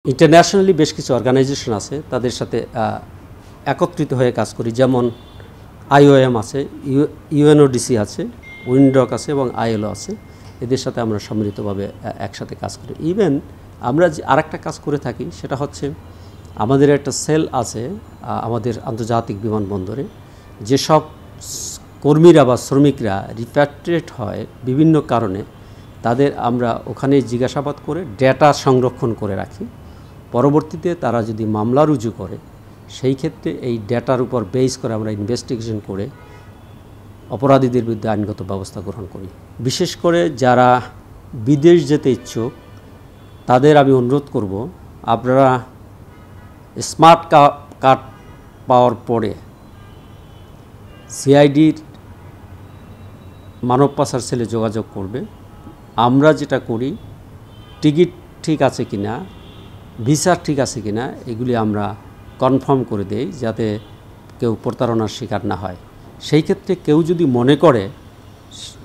Internationally বেশ কিছু organisation আছে, তাদের সাথে একত্রিত হয়ে কাজ করি। যেমন IOM আছে, UNODC আছে, উইন্ডক আছে এবং ILO আছে। এদের সাথে আমরা সম্মিলিতভাবে একসাথে কাজ করি। ইভেন আমরা যে আরেকটা কাজ করে থাকি সেটা হচ্ছে আমাদের একটা সেল আছে আমাদের আন্তর্জাতিক বিমানবন্দরে। যেসব কর্মীরা বা শ্রমিকরা রিপ্যাট্রিয়েট হয় বিভিন্ন কারণে, তাদের আমরা ওখানে জিজ্ঞাসাবাদ করে ডেটা সংরক্ষণ করে রাখি। পরবর্তীতে তারা যদি মামলা রুজু করে, সেই ক্ষেত্রে এই ডেটার উপর বেস করে আমরা ইনভেস্টিগেশন করে অপরাধীদের বিরুদ্ধে আইনগত ব্যবস্থা গ্রহণ করি। বিশেষ করে যারা বিদেশ যেতে ইচ্ছুক তাদের আমি অনুরোধ করব, আপনারা স্মার্ট কার্ড পাওয়ার পরে সিআইডির মানব পাচার সেলে যোগাযোগ করবে। আমরা যেটা করি, টিকিট ঠিক আছে কিনা, ভিসা ঠিক আছে কিনা, এগুলি আমরা কনফার্ম করে দেই যাতে কেউ প্রতারণার শিকার না হয়। সেই ক্ষেত্রে কেউ যদি মনে করে,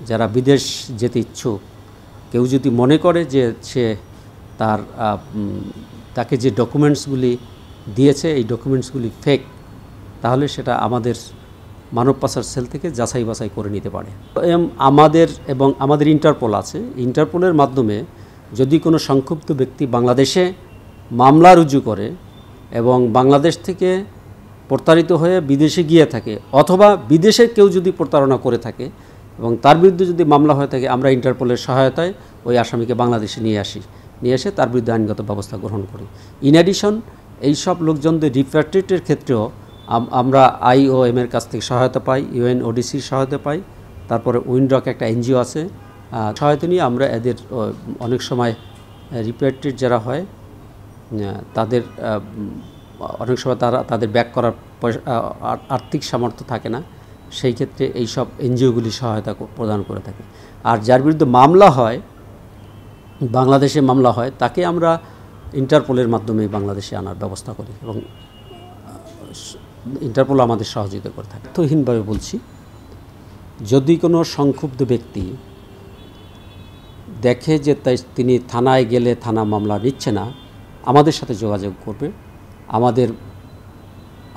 যারা বিদেশ যেতে ইচ্ছুক, কেউ যদি মনে করে যে সে তাকে যে ডকুমেন্টসগুলি দিয়েছে এই ডকুমেন্টসগুলি ফেক, তাহলে সেটা আমাদের মানব পাচার সেল থেকে যাচাই বাছাই করে নিতে পারে। আমাদের ইন্টারপোল আছে। ইন্টারপোলের মাধ্যমে যদি কোনো সংক্ষুব্ধ ব্যক্তি বাংলাদেশে মামলা রুজু করে এবং বাংলাদেশ থেকে প্রতারিত হয়ে বিদেশে গিয়ে থাকে, অথবা বিদেশের কেউ যদি প্রতারণা করে থাকে এবং তার বিরুদ্ধে যদি মামলা হয়ে থাকে, আমরা ইন্টারপোলের সহায়তায় ওই আসামিকে বাংলাদেশে নিয়ে এসে তার বিরুদ্ধে আইনগত ব্যবস্থা গ্রহণ করি। ইন অ্যাডিশন এইসব লোকজনদের রিপ্যাট্রিয়েটের ক্ষেত্রেও আমরা IOM এর কাছ থেকে সহায়তা পাই, UNODCর সহায়তা পাই, তারপরে উইন্ডক একটা NGO আছে, সহায়তা নিয়ে আমরা এদের অনেক সময় রিপ্যাট্রিয়েট যারা হয় তাদের অনেক সময় তাদের ব্যাক করার আর্থিক সামর্থ্য থাকে না, সেই ক্ষেত্রে এইসব NGOগুলি সহায়তা প্রদান করে থাকে। আর যার বিরুদ্ধে মামলা হয়, বাংলাদেশে মামলা হয়, তাকে আমরা ইন্টারপোলের মাধ্যমে বাংলাদেশে আনার ব্যবস্থা করি এবং ইন্টারপোল আমাদের সহযোগিতা করে থাকে। তথ্যহীনভাবে বলছি, যদি কোনো সংক্ষুব্ধ ব্যক্তি দেখে যে তিনি থানায় গেলে থানা মামলা নিচ্ছে না, আমাদের সাথে যোগাযোগ করবে,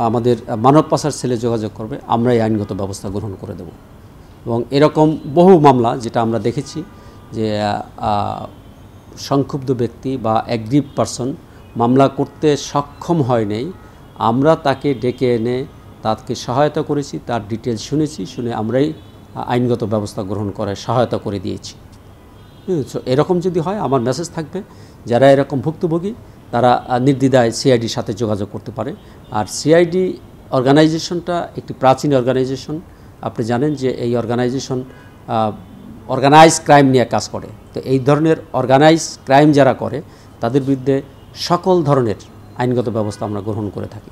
আমাদের মানব পাচার সেলে যোগাযোগ করবে, আমরা এই আইনগত ব্যবস্থা গ্রহণ করে দেব। এবং এরকম বহু মামলা যেটা আমরা দেখেছি যে সংক্ষুব্ধ ব্যক্তি বা অ্যাগ্রিভ পারসন মামলা করতে সক্ষম হয় নাই, আমরা তাকে ডেকে এনে তাকে সহায়তা করেছি, তার ডিটেলস শুনে আমরাই আইনগত ব্যবস্থা গ্রহণ করায় সহায়তা করে দিয়েছি। এরকম যদি হয়, আমার মেসেজ থাকবে, যারা এরকম ভুক্তভোগী তারা নির্দ্বিধায় সিআইডির সাথে যোগাযোগ করতে পারে। আর সিআইডি অর্গানাইজেশনটা একটি প্রাচীন অর্গানাইজেশন। আপনি জানেন যে এই অর্গানাইজেশন অর্গানাইজ ক্রাইম নিয়ে কাজ করে। তো এই ধরনের অর্গানাইজ ক্রাইম যারা করে তাদের বিরুদ্ধে সকল ধরনের আইনগত ব্যবস্থা আমরা গ্রহণ করে থাকি।